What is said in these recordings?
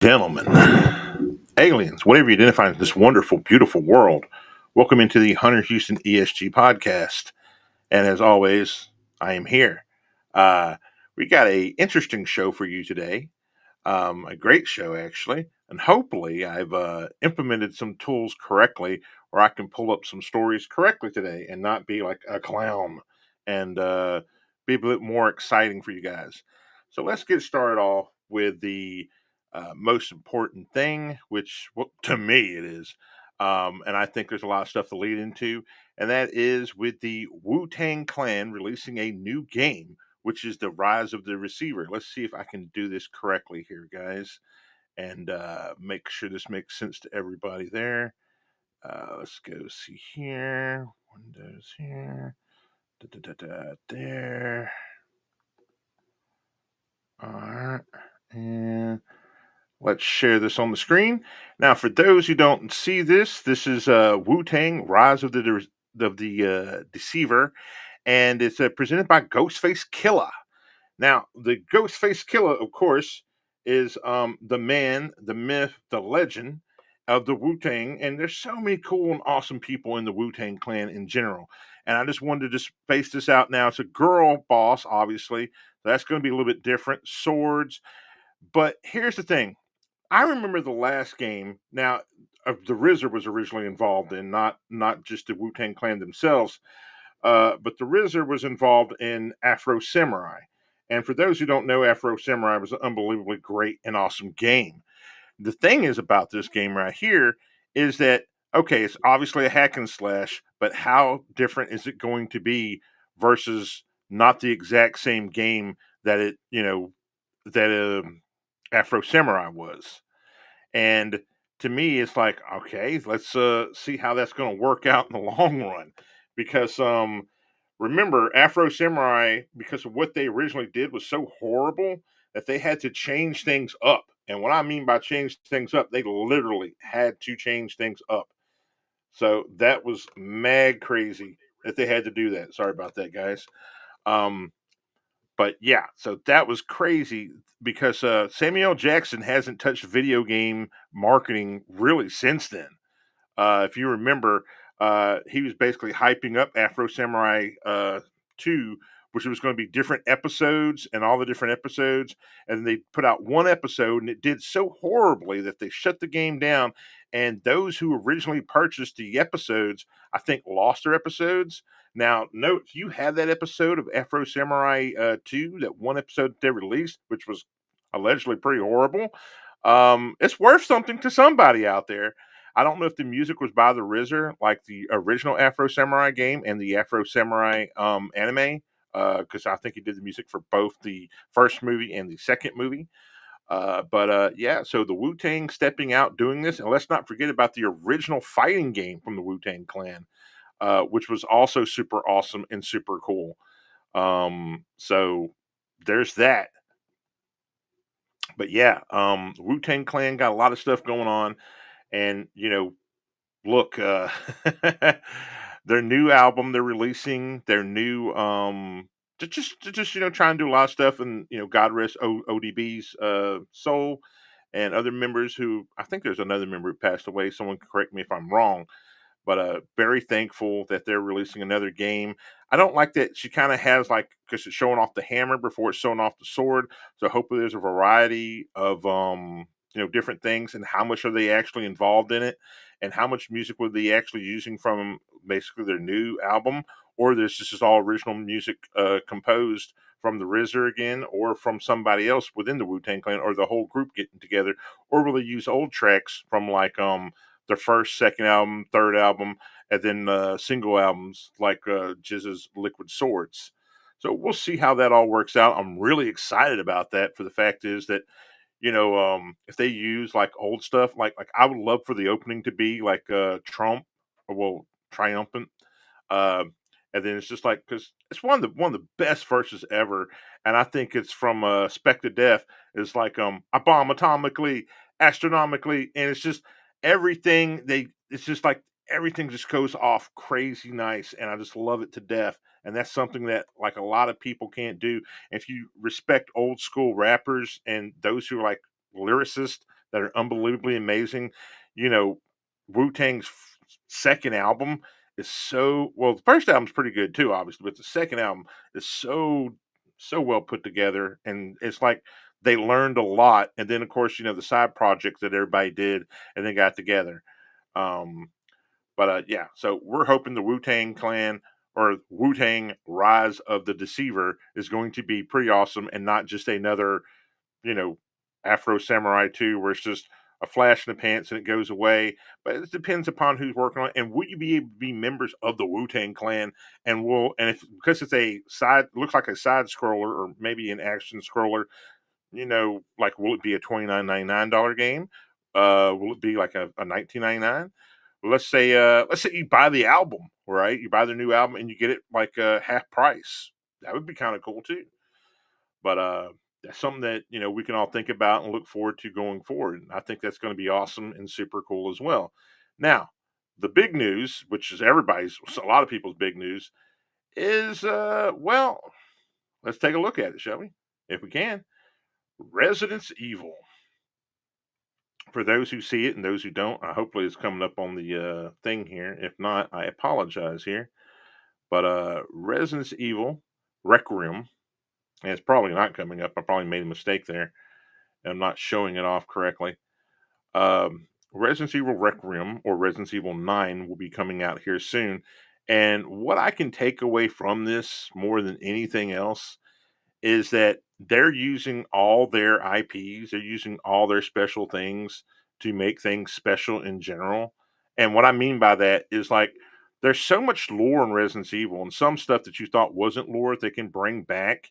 Gentlemen, aliens, whatever you identify in this wonderful, beautiful world, welcome into the Hunter Houston ESG podcast. And as always, I am here. Uh, we got a interesting show for you today, a great show actually, and hopefully I've implemented some tools correctly where I can pull up some stories correctly today and not be like a clown and be a bit more exciting for you guys. So let's get started off with the most important thing, which well, to me it is. And I think there's a lot of stuff to lead into, and that is with the Wu-Tang Clan releasing a new game, which is the Rise of the Receiver. Let's see if I can do this correctly here, guys, and make sure this makes sense to everybody there. Let's go see here. Windows here. There. All right. And let's share this on the screen. Now, for those who don't see this, this is Wu-Tang Rise of the Deceiver, and it's presented by Ghostface Killer. Now, the Ghostface Killer, of course, is the man, the myth, the legend of the Wu Tang. And there's so many cool and awesome people in the Wu Tang clan in general. And I just wanted to just space this out now. It's a girl boss, obviously. So that's going to be a little bit different. Swords. But here's the thing. I remember the last game. Now, the RZA was originally involved in, not just the Wu Tang clan themselves, but the RZA was involved in Afro Samurai. And for those who don't know, Afro Samurai was an unbelievably great and awesome game. The thing is about this game right here is that, okay, it's obviously a hack and slash, but how different is it going to be versus not the exact same game that that Afro Samurai was? And to me, it's like, okay, let's see how that's going to work out in the long run. Because remember, Afro Samurai, because of what they originally did, was so horrible that they had to change things up. And what I mean by change things up, they literally had to change things up. So that was mad crazy that they had to do that. Sorry about that, guys. Um, but yeah, so that was crazy because Samuel Jackson hasn't touched video game marketing really since then. If you remember, he was basically hyping up Afro Samurai 2, which was going to be different episodes and all the different episodes. And they put out one episode, and it did so horribly that they shut the game down. And those who originally purchased the episodes, I think, lost their episodes. Now, note, if you have that episode of Afro Samurai 2, that one episode they released, which was allegedly pretty horrible, it's worth something to somebody out there. I don't know if the music was by the RZA, like the original Afro Samurai game and the Afro Samurai anime, because I think he did the music for both the first movie and the second movie. But yeah, so the Wu Tang stepping out doing this, and let's not forget about the original fighting game from the Wu Tang Clan, which was also super awesome and super cool. So there's that. But yeah, Wu Tang Clan got a lot of stuff going on, and look, their new album they're releasing, their new to just try and do a lot of stuff, and God rest ODB's soul and other members who I think there's another member who passed away. Someone can correct me if I'm wrong, but very thankful that they're releasing another game. I don't like that she kind of has like because it's showing off the hammer before it's showing off the sword. So hopefully there's a variety of different things and how much are they actually involved in it and how much music were they actually using from basically their new album, or this is all original music composed from the RZA again or from somebody else within the Wu-Tang Clan or the whole group getting together, or will they use old tracks from like their first, second album, third album, and then single albums like Jizz's Liquid Swords. So we'll see how that all works out. I'm really excited about that. For the fact is that if they use like old stuff, like I would love for the opening to be like Trump, or well, triumphant. Uh, and then it's just like because it's one of the best verses ever, and I think it's from Spec to Death. It's like I bomb atomically, astronomically, and it's just everything they. It's just like everything just goes off crazy nice, and I just love it to death. And that's something that like a lot of people can't do. If you respect old school rappers and those who are like lyricists, that are unbelievably amazing. You know, Wu Tang's second album is so well. The first album's pretty good too, obviously, but the second album is so well put together, and it's like they learned a lot. And then, of course, the side projects that everybody did and then got together. Um, but yeah, so we're hoping the Wu Tang Clan or Wu Tang Rise of the Deceiver is going to be pretty awesome and not just another, you know, Afro Samurai 2 where it's just a flash in the pants and it goes away. But it depends upon who's working on it. And will you be able to be members of the Wu Tang Clan? And if because it's a side, looks like a side scroller or maybe an action scroller, like will it be a $29.99 game? Will it be like a 19.99? Let's say you buy the album, right? You buy the new album and you get it like half price. That would be kind of cool too. But that's something that we can all think about and look forward to going forward. And I think that's going to be awesome and super cool as well. Now, the big news, which is a lot of people's big news, is well, let's take a look at it, shall we? If we can. Residence Evil. For those who see it and those who don't, hopefully it's coming up on the thing here. If not, I apologize here. But Residence Evil Requiem, and it's probably not coming up. I probably made a mistake there. And I'm not showing it off correctly. Resident Evil Requiem or Resident Evil 9 will be coming out here soon. And what I can take away from this more than anything else is that they're using all their IPs, they're using all their special things to make things special in general. And what I mean by that is like there's so much lore in Resident Evil and some stuff that you thought wasn't lore they can bring back.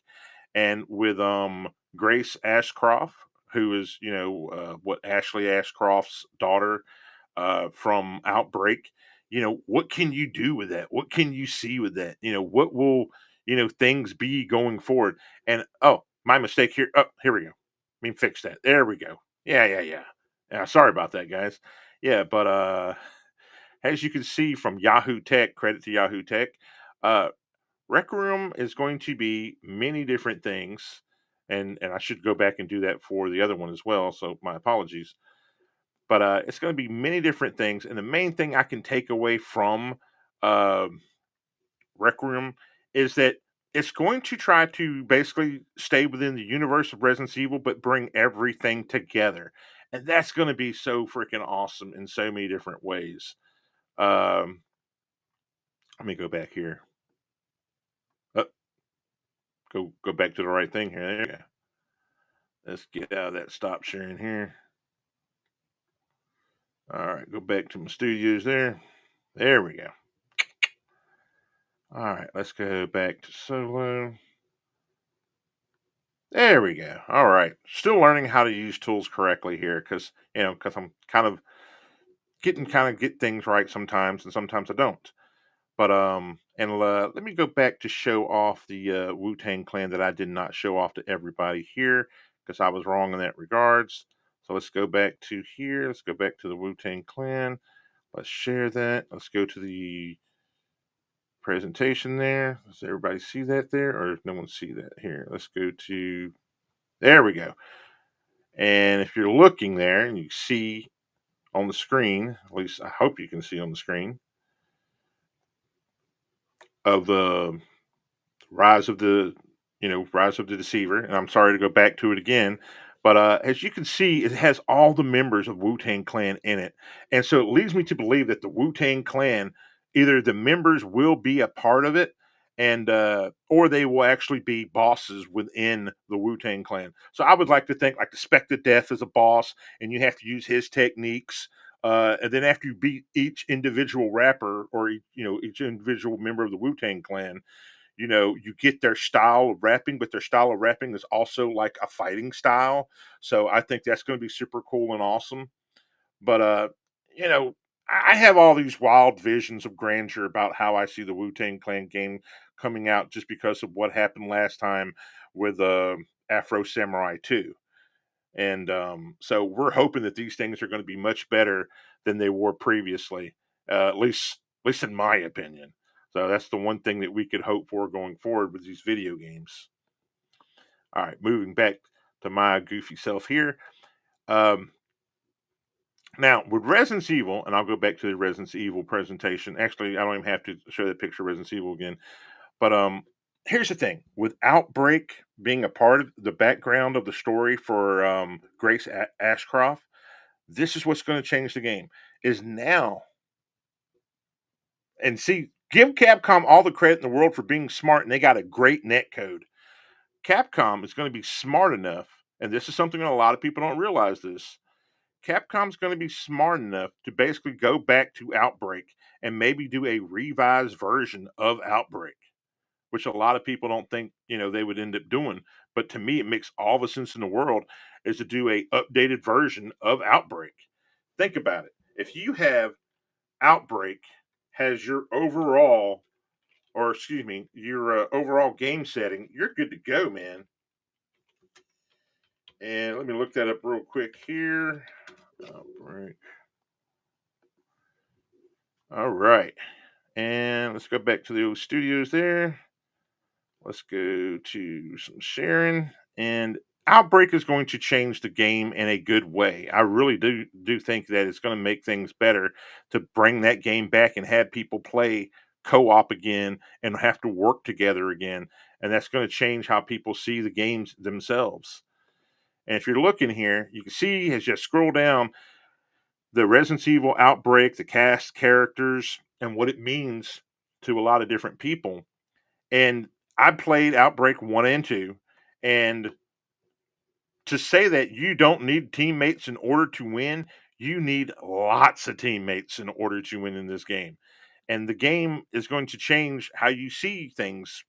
And with Grace Ashcroft, who is what Ashley Ashcroft's daughter from Outbreak, what can you do with that? What can you see with that? What will things be going forward? And oh, my mistake here. Oh, here we go. Let me fix that. There we go. Yeah. Yeah, sorry about that, guys. Yeah, but as you can see from Yahoo Tech, credit to Yahoo Tech, uh, Rec Room is going to be many different things, and I should go back and do that for the other one as well. So my apologies, but it's going to be many different things, and the main thing I can take away from uh, Rec Room is that it's going to try to basically stay within the universe of Resident Evil, but bring everything together, and that's going to be so freaking awesome in so many different ways. Um, Let me go back here. Uh, go back to the right thing here. There you go. Let's get out of that stop sharing here. All right, go back to my studios there. There we go. All right, let's go back to solo. There we go. All right, still learning how to use tools correctly here because I'm get things right sometimes and sometimes I don't. But and let me go back to show off the Wu Tang Clan that I did not show off to everybody here because I was wrong in that regards. So let's go back to here. Let's go back to the Wu Tang Clan. Let's share that. Let's go to the presentation there. Does everybody see that there? Or does no one see that? Here, let's go to, there we go. And if you're looking there and you see on the screen, at least I hope you can see on the screen, of the Rise of the, Rise of the Deceiver. And I'm sorry to go back to it again, but as you can see, it has all the members of Wu Tang Clan in it, and so it leads me to believe that the Wu Tang Clan, either the members will be a part of it, and or they will actually be bosses within the Wu Tang Clan. So I would like to think like the Spectre Death is a boss, and you have to use his techniques. And then after you beat each individual rapper or each individual member of the Wu Tang Clan, you get their style of rapping, but their style of rapping is also like a fighting style. So I think that's going to be super cool and awesome. But you know, I have all these wild visions of grandeur about how I see the Wu Tang Clan game coming out, just because of what happened last time with Afro Samurai 2. And so we're hoping that these things are going to be much better than they were previously, at least in my opinion. So that's the one thing that we could hope for going forward with these video games. All right, moving back to my goofy self here. Um, Now, with Resident Evil, and I'll go back to the Resident Evil presentation. Actually, I don't even have to show that picture of Resident Evil again. But here's the thing: with Outbreak being a part of the background of the story for Grace Ashcroft, this is what's going to change the game. Is now, and see, give Capcom all the credit in the world for being smart, and they got a great net code. Capcom is going to be smart enough, and this is something that a lot of people don't realize. This Capcom's going to be smart enough to basically go back to Outbreak and maybe do a revised version of Outbreak, which a lot of people don't think they would end up doing. But to me, it makes all the sense in the world is to do a updated version of Outbreak. Think about it. If you have Outbreak has your overall, or excuse me, your overall game setting, you're good to go, man. And let me look that up real quick here. Outbreak. All right. And let's go back to the old studios there. Let's go to some sharing. And Outbreak is going to change the game in a good way. I really do think that it's going to make things better to bring that game back and have people play co-op again and have to work together again. And that's going to change how people see the games themselves. And if you're looking here, you can see as you scroll down the Resident Evil Outbreak, the cast, characters, and what it means to a lot of different people. And I played Outbreak 1 and 2, and to say that you don't need teammates in order to win, you need lots of teammates in order to win in this game. And the game is going to change how you see things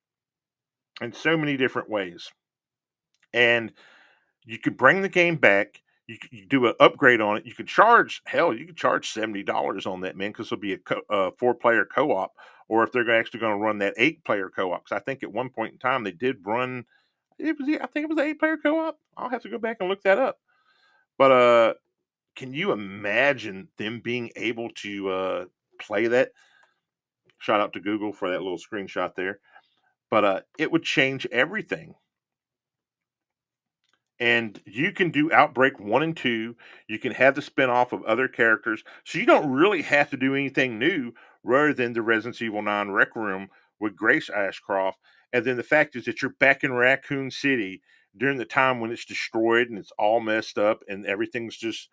in so many different ways. And you could bring the game back. You do an upgrade on it. You could charge hell. You could charge $70 on that, man, because it'll be a 4-player co-op. Or if they're actually going to run that 8-player co-op, because I think at one point in time they did run. I think it was an 8-player co-op. I'll have to go back and look that up. But can you imagine them being able to play that? Shout out to Google for that little screenshot there. But it would change everything. And you can do Outbreak 1 and 2. You can have the spinoff of other characters. So you don't really have to do anything new rather than the Resident Evil 9 Rec Room with Grace Ashcroft. And then the fact is that you're back in Raccoon City during the time when it's destroyed and it's all messed up and everything's just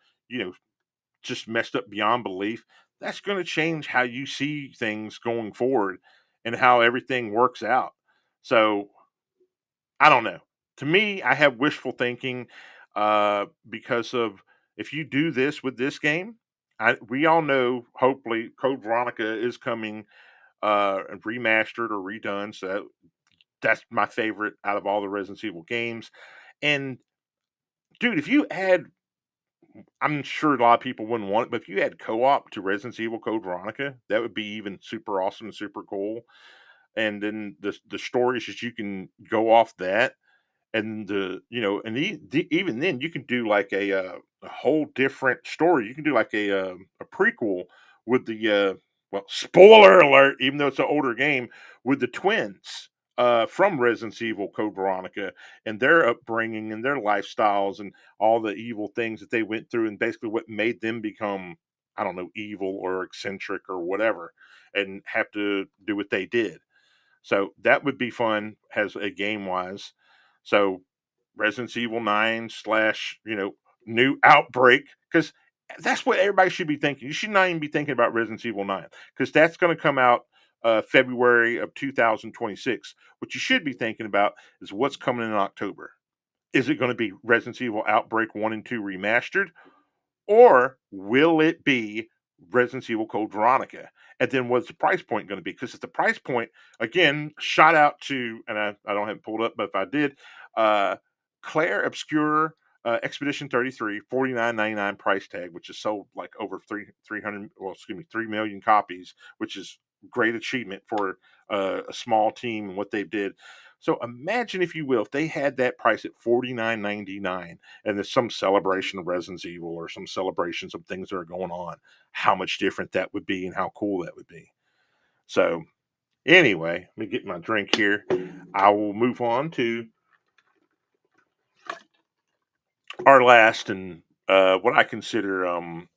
messed up beyond belief. That's going to change how you see things going forward and how everything works out. So I don't know. To me, I have wishful thinking because of if you do this with this game, we all know hopefully Code Veronica is coming remastered or redone. So that's my favorite out of all the Resident Evil games. And dude, if you add, I'm sure a lot of people wouldn't want it, but if you add co-op to Resident Evil Code Veronica, that would be even super awesome and super cool. And then the stories that you can go off that and even then you can do like a whole different story. You can do like a prequel with the well, spoiler alert, even though it's an older game, with the twins from Resident Evil Code Veronica and their upbringing and their lifestyles and all the evil things that they went through and basically what made them become, I don't know, evil or eccentric or whatever and have to do what they did. So that would be fun as a game wise. So Resident Evil 9 slash, new Outbreak, because that's what everybody should be thinking. You should not even be thinking about Resident Evil 9 because that's going to come out February of 2026. What you should be thinking about is what's coming in October. Is it going to be Resident Evil Outbreak 1 and 2 remastered? Or will it be Resident Evil Code Veronica? And then what's the price point going to be? Because at the price point, again, shout out to, and I don't have it pulled up, but if I did, uh, Claire Obscure Expedition 33, $49.99 price tag, which is sold like over 300, well, excuse me, 3 million copies, which is great achievement for a small team and what they did. So imagine, if you will, if they had that price at $49.99 and there's some celebration of Resident Evil or some celebrations of things that are going on, how much different that would be and how cool that would be. So, anyway, let me get my drink here. I will move on to our last and what I consider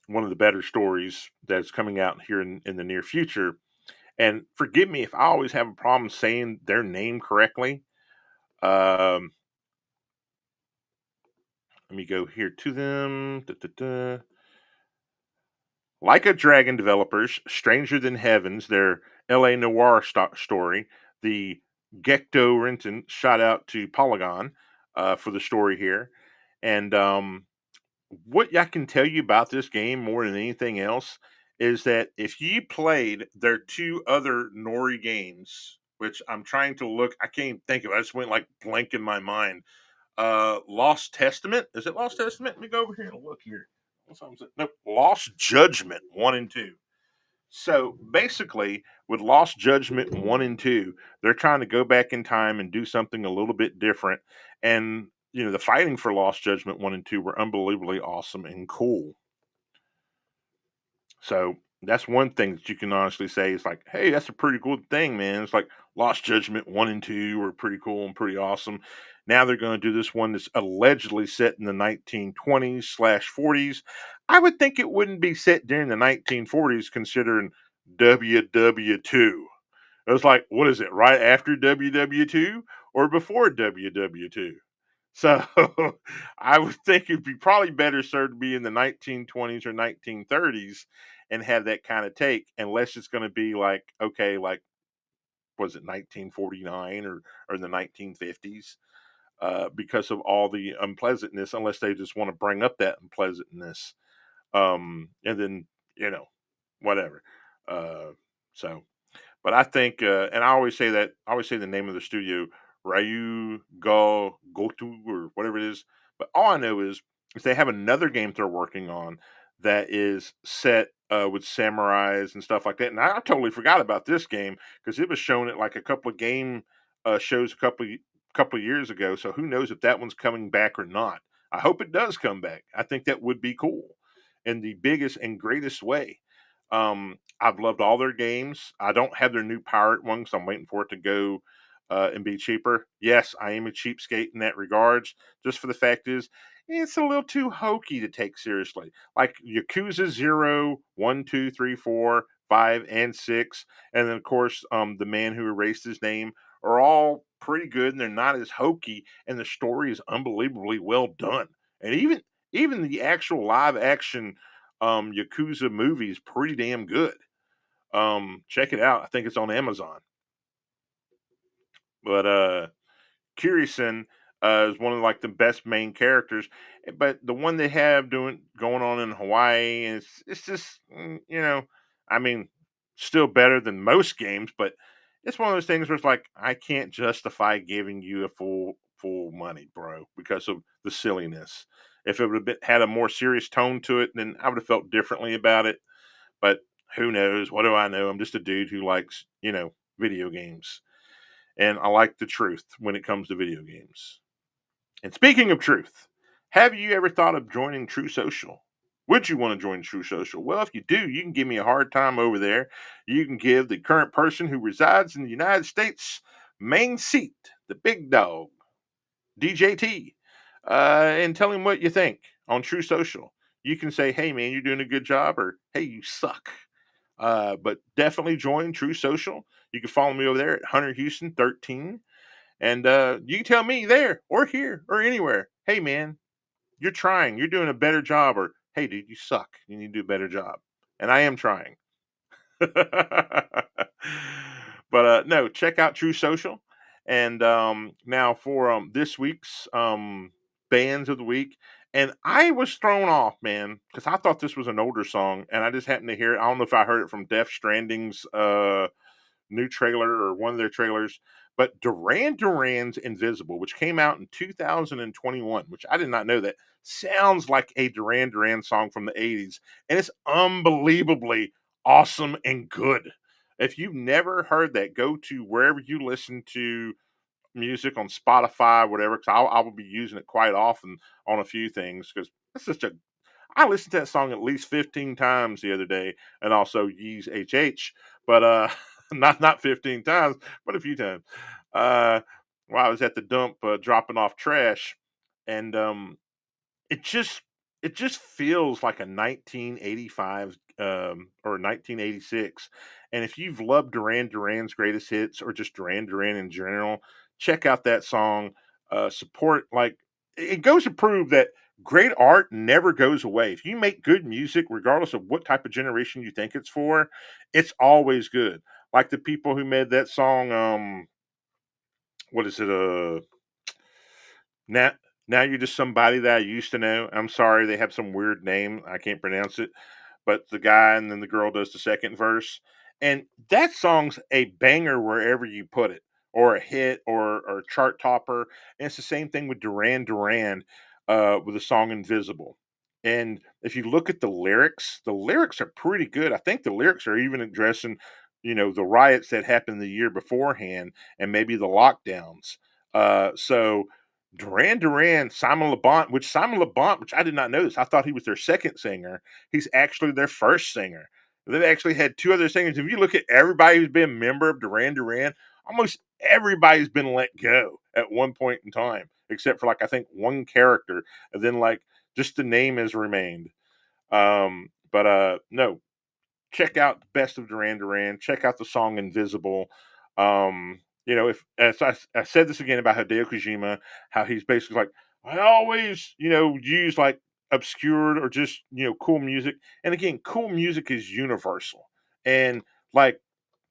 one of the better stories that's coming out here in the near future. And forgive me if I always have a problem saying their name correctly. Um, Let me go here to them. Da, da, da. Like a Dragon developers, Stranger Than Heavens, their LA noir story. The Gecto Renton shout out to Polygon for the story here. And what I can tell you about this game more than anything else is that if you played their two other Nori games, which I'm trying to look, I can't even think of it. I just went like blank in my mind. Lost Testament. Is it Lost Testament? Let me go over here and look here. What's that? No, Lost Judgment 1 and 2. So basically, with Lost Judgment 1 and 2, they're trying to go back in time and do something a little bit different. And, the fighting for Lost Judgment 1 and 2 were unbelievably awesome and cool. So that's one thing that you can honestly say is like, hey, that's a pretty cool thing, man. It's like Lost Judgment 1 and 2 were pretty cool and pretty awesome. Now they're going to do this one that's allegedly set in the 1920s slash 40s. I would think it wouldn't be set during the 1940s considering WW2. It was like, what is it, right after WW2 or before WW2? So I would think it'd be probably better served to be in the 1920s or 1930s and have that kind of take, unless it's going to be like, okay, like, was it 1949 or the 1950s? Because of all the unpleasantness, unless they just want to bring up that unpleasantness. And then, you know, whatever. Uh, so but I think, and I always say the name of the studio, Ryu Ga Gotu or whatever it is. But all I know is they have another game they're working on that is set with samurais and stuff like that. And I totally forgot about this game because it was shown at like a couple of game shows couple of years ago. So who knows if that one's coming back or not? I hope it does come back. I think that would be cool in the biggest and greatest way. I've loved all their games. I don't have their new pirate one because I'm waiting for it to go and be cheaper. Yes, I am a cheapskate in that regards. Just for the fact is, it's a little too hokey to take seriously. Like Yakuza 0, 1, 2, 3, 4, 5, and 6, and then of course the man who erased his name are all pretty good and they're not as hokey, and the story is unbelievably well done. And even the actual live action Yakuza movie is pretty damn good. Check it out. I think it's on Amazon. But Kirisen is one of like the best main characters. But the one they have doing going on in Hawaii is it's just I mean, still better than most games, but it's one of those things where it's like I can't justify giving you a full money, bro, because of the silliness. If it would have had a more serious tone to it, then I would have felt differently about it. But who knows? What do I know? I'm just a dude who likes, video games. And I like the truth when it comes to video games. And speaking of truth, have you ever thought of joining True Social? Would you want to join True Social? Well, if you do, you can give me a hard time over there. You can give the current person who resides in the United States main seat, the big dog, DJT, and tell him what you think on True Social. You can say, hey, man, you're doing a good job, or hey, you suck. But definitely join True Social. You can follow me over there at Hunter Houston 13. And you can tell me there or here or anywhere, hey man, you're trying, you're doing a better job, or hey dude, you suck. You need to do a better job. And I am trying. But no, check out True Social. And now for this week's bands of the week. And I was thrown off, man, because I thought this was an older song, and I just happened to hear it. I don't know if I heard it from Death Stranding's new trailer or one of their trailers, but Duran's Invisible, which came out in 2021, which I did not know that, sounds like a Duran song from the 80s, and it's unbelievably awesome and good. If you've never heard that, go to wherever you listen to music on Spotify, whatever, because I will be using it quite often on a few things because it's just a I listened to that song at least 15 times the other day, and also Yee's HH, but not 15 times, but a few times. Uh, while I was at the dump dropping off trash, and it just it just feels like a 1985 or 1986. And if you've loved Duran Duran's greatest hits or just Duran Duran in general, check out that song. Support, like, it goes to prove that great art never goes away. If you make good music, regardless of what type of generation you think it's for, it's always good. Like the people who made that song, what is it? Now, now you're just somebody that I used to know. I'm sorry, they have some weird name. I can't pronounce it. But the guy and then the girl does the second verse. And that song's a banger wherever you put it, or a hit, or a chart topper. And it's the same thing with Duran Duran with the song Invisible. And if you look at the lyrics are pretty good. I think the lyrics are even addressing, the riots that happened the year beforehand and maybe the lockdowns. So Duran Duran, Simon LeBont, which I did not know this. I thought he was their second singer. He's actually their first singer. They've actually had two other singers. If you look at everybody who's been a member of Duran Duran, almost everybody's been let go at one point in time, except for like I think one character, and then like just the name has remained. But no, check out Best of Duran Duran. Check out the song Invisible. If as I said this again about Hideo Kojima, how he's basically like, I always, use like obscure or just, cool music. And again, cool music is universal. And like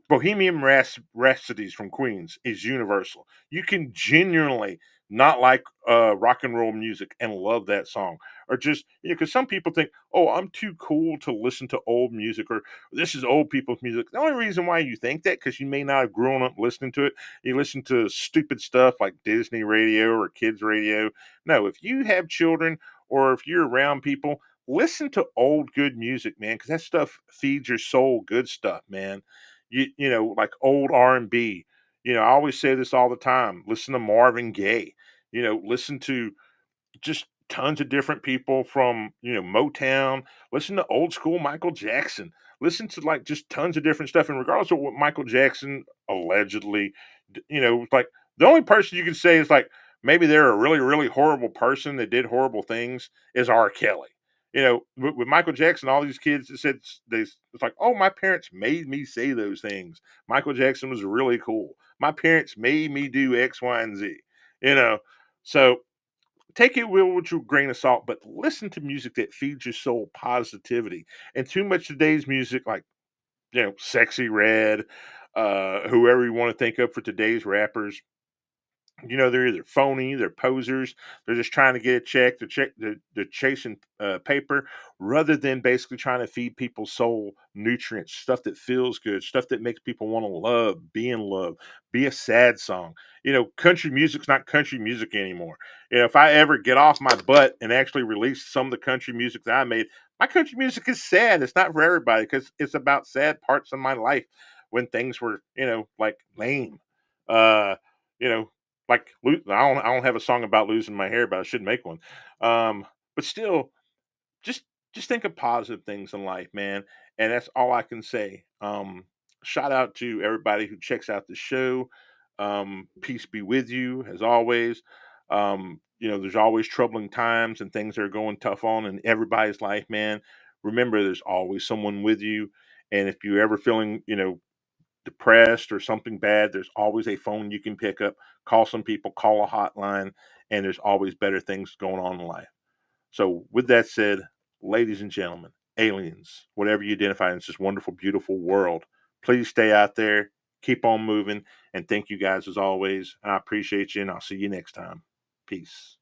Bohemian Rhapsodies from Queens is universal. You can genuinely not like rock and roll music and love that song, or just because some people think, oh, I'm too cool to listen to old music, or this is old people's music. The only reason why you think that because you may not have grown up listening to it. You listen to stupid stuff like Disney radio or kids radio. No, if you have children or if you're around people, listen to old good music, man, because that stuff feeds your soul good stuff, man. Like old R&B. I always say this all the time. Listen to Marvin Gaye. Listen to just tons of different people from, Motown. Listen to old school Michael Jackson. Listen to like just tons of different stuff. And regardless of what Michael Jackson allegedly, like the only person you can say is like maybe they're a really, really horrible person that did horrible things is R. Kelly. With Michael Jackson, all these kids that said it's like, oh, my parents made me say those things. Michael Jackson was really cool. My parents made me do X, Y, and Z. You know, so take it with your grain of salt, but listen to music that feeds your soul positivity. And too much of today's music, like Sexy Red, whoever you want to think of for today's rappers, they're either phony, they're posers, they're just trying to get a check, they're chasing paper, rather than basically trying to feed people's soul nutrients, stuff that feels good, stuff that makes people want to love, be in love, be a sad song. Country music's not country music anymore. If I ever get off my butt and actually release some of the country music that I made, my country music is sad. It's not for everybody because it's about sad parts of my life when things were, like lame. Uh, you know, like I don't have a song about losing my hair, but I should make one. But still, just just think of positive things in life, man, and that's all I can say. Shout out to everybody who checks out the show. Peace be with you, as always. There's always troubling times and things that are going tough on in everybody's life, man. Remember, there's always someone with you, and if you're ever feeling, depressed or something bad, there's always a phone you can pick up, call some people, call a hotline, and there's always better things going on in life. So, with that said, ladies and gentlemen, aliens, whatever you identify in this wonderful, beautiful world, please stay out there, keep on moving, and thank you guys as always. I appreciate you, and I'll see you next time. Peace.